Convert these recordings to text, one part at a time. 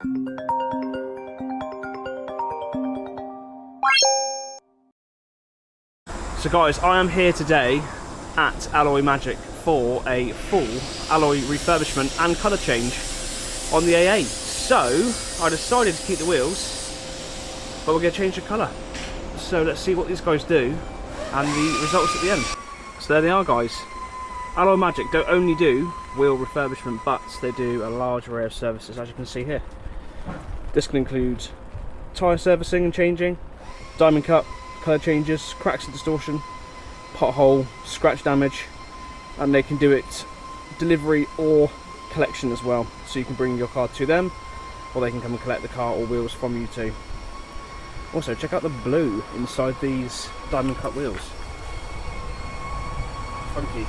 So guys, I am here today at Alloy Magic for a full alloy refurbishment and colour change on the A8. So I decided to keep the wheels, but we're going to change the colour. So let's see what these guys do and the results at the end. So there they are, guys. Alloy Magic don't only do wheel refurbishment, but they do a large array of services, as you can see here. This can include tyre servicing and changing, diamond cut, colour changes, cracks and distortion, pothole, scratch damage, and they can do it delivery or collection as well. So you can bring your car to them, or they can come and collect the car or wheels from you too. Also, check out the blue inside these diamond cut wheels. Funky.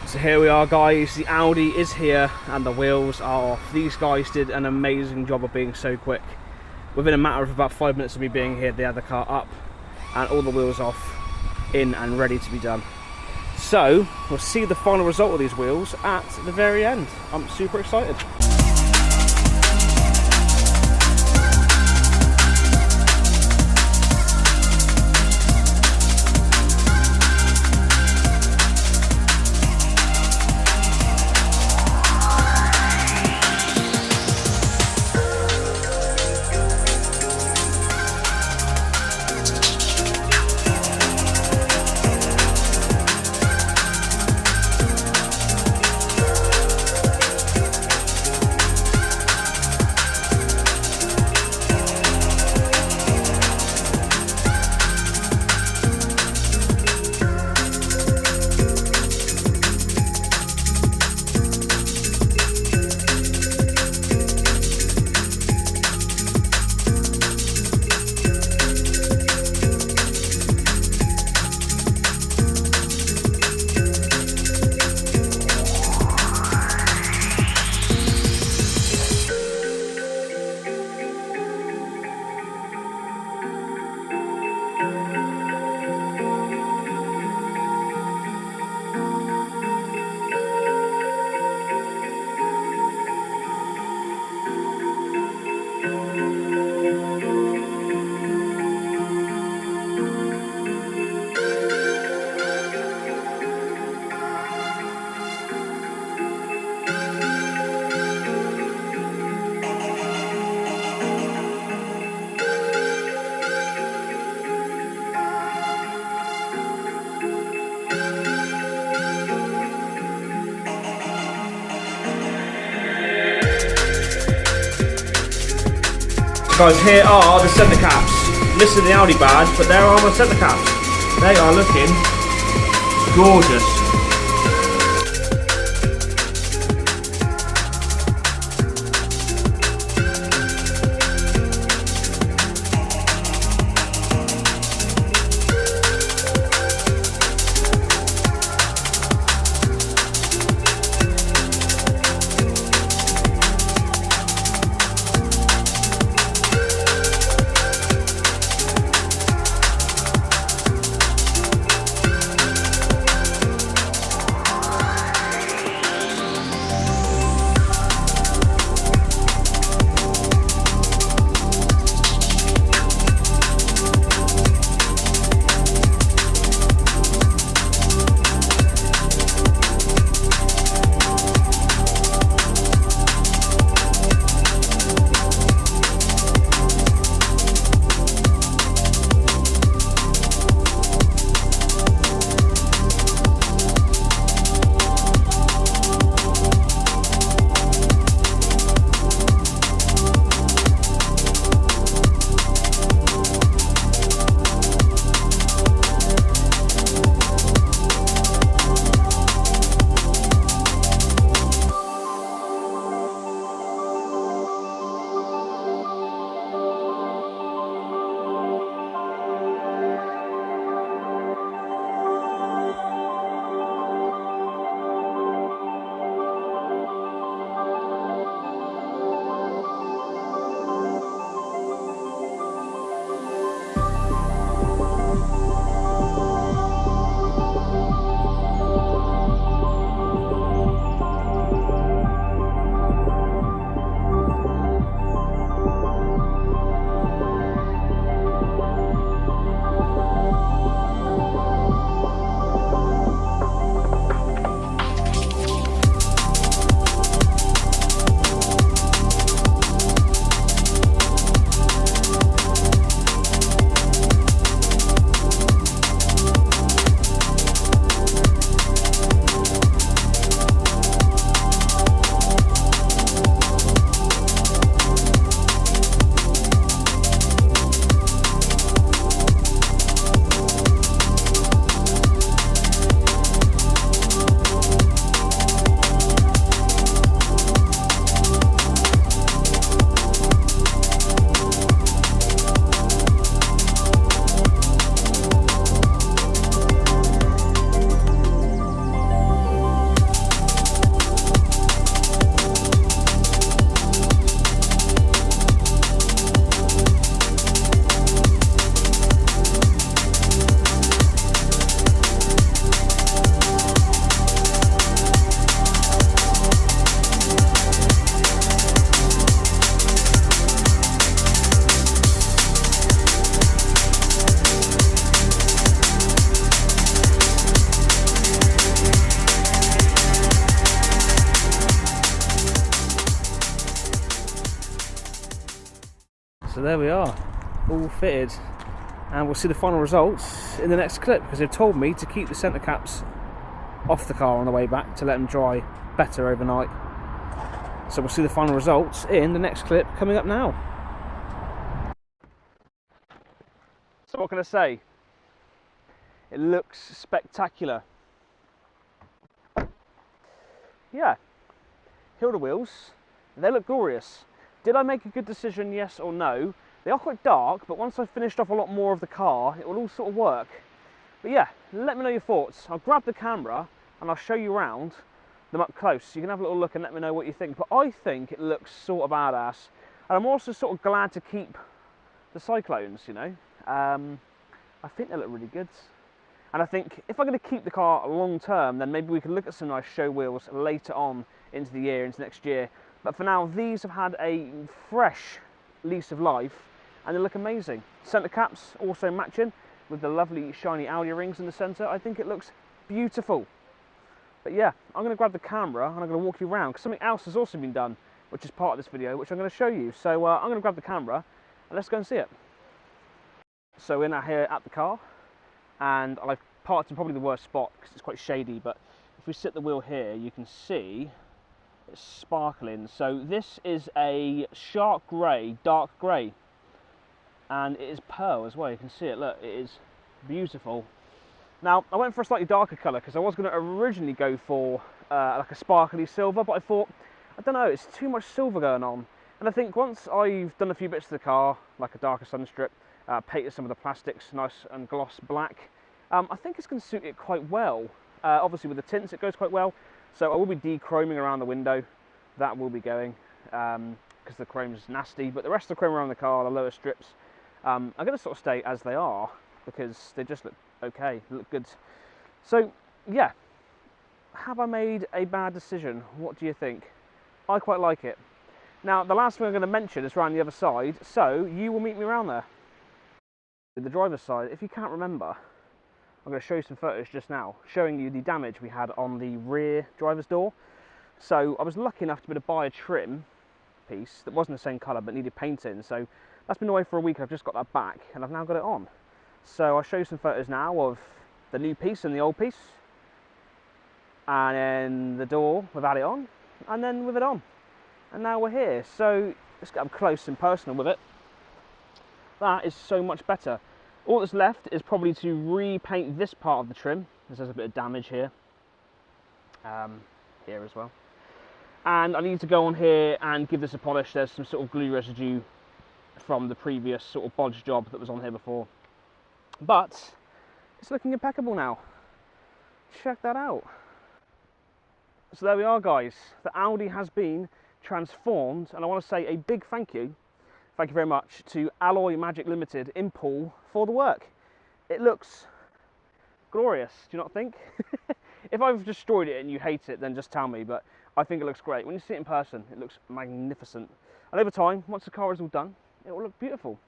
So here we are, guys, the Audi is here and the wheels are off. These guys did an amazing job of being so quick. Within a matter of about 5 minutes of me being here, they had the car up and all the wheels off, in and ready to be done. So we'll see the final result of these wheels at the very end. I'm super excited. Guys, here are the centre caps. Missing the Audi badge, but there are my centre caps. They are looking gorgeous. So there we are, all fitted, and we'll see the final results in the next clip, because they've told me to keep the centre caps off the car on the way back to let them dry better overnight. So we'll see the final results in the next clip coming up now. So what can I say? It looks spectacular. Yeah, here are the wheels. They look glorious. Did I make a good decision, yes or no? They are quite dark, but once I've finished off a lot more of the car, it will all sort of work. But yeah, let me know your thoughts. I'll grab the camera and I'll show you around them up close. You can have a little look and let me know what you think. But I think it looks sort of badass. And I'm also sort of glad to keep the Cyclones, you know. I think they look really good. And I think if I'm going to keep the car long term, then maybe we can look at some nice show wheels later on into the year, into next year. But for now, these have had a fresh lease of life and they look amazing. Centre caps also matching with the lovely shiny Audi rings in the centre. I think it looks beautiful. But yeah, I'm going to grab the camera and I'm going to walk you around, because something else has also been done, which is part of this video, which I'm going to show you. So I'm going to grab the camera and let's go and see it. So we're now here at the car, and I've parked in probably the worst spot because it's quite shady, but if we sit the wheel here, you can see it's sparkling. So this is a shark grey, dark grey and it is pearl as well. You can see it, look, it is beautiful. Now, I went for a slightly darker colour because I was going to originally go for like a sparkly silver, but I thought, I don't know, it's too much silver going on. And I think once I've done a few bits to the car, like a darker sun strip, painted some of the plastics nice and gloss black, I think it's going to suit it quite well. Obviously with the tints it goes quite well, so I will be de-chroming around the window. That will be going, because the chrome is nasty, but the rest of the chrome around the car, the lower strips, are going to sort of stay as they are, because they just look okay, look good. So yeah, have I made a bad decision? What do you think? I quite like it. Now the last thing I'm going to mention is around the other side, so you will meet me around there. The driver's side, if you can't remember, I'm going to show you some photos just now showing you the damage we had on the rear driver's door. So I was lucky enough to be able to buy a trim piece that wasn't the same colour but needed painting, so that's been away for a week. I've just got that back and I've now got it on. So I'll show you some photos now of the new piece and the old piece, and then the door without it on, and then with it on. And now we're here, so let's get up close and personal with it. That is so much better. All that's left is probably to repaint this part of the trim. There's a bit of damage here, here as well. And I need to go on here and give this a polish. There's some sort of glue residue from the previous sort of bodge job that was on here before. But it's looking impeccable now. Check that out. So there we are, guys. The Audi has been transformed, and I want to say a big thank you very much to Alloy Magic Limited in Poole for the work. It looks glorious, do you not think? If I've destroyed it and you hate it, then just tell me, but I think it looks great. When you see it in person, it looks magnificent. And over time, once the car is all done, it will look beautiful.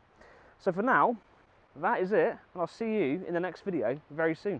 So for now, that is it, and I'll see you in the next video very soon.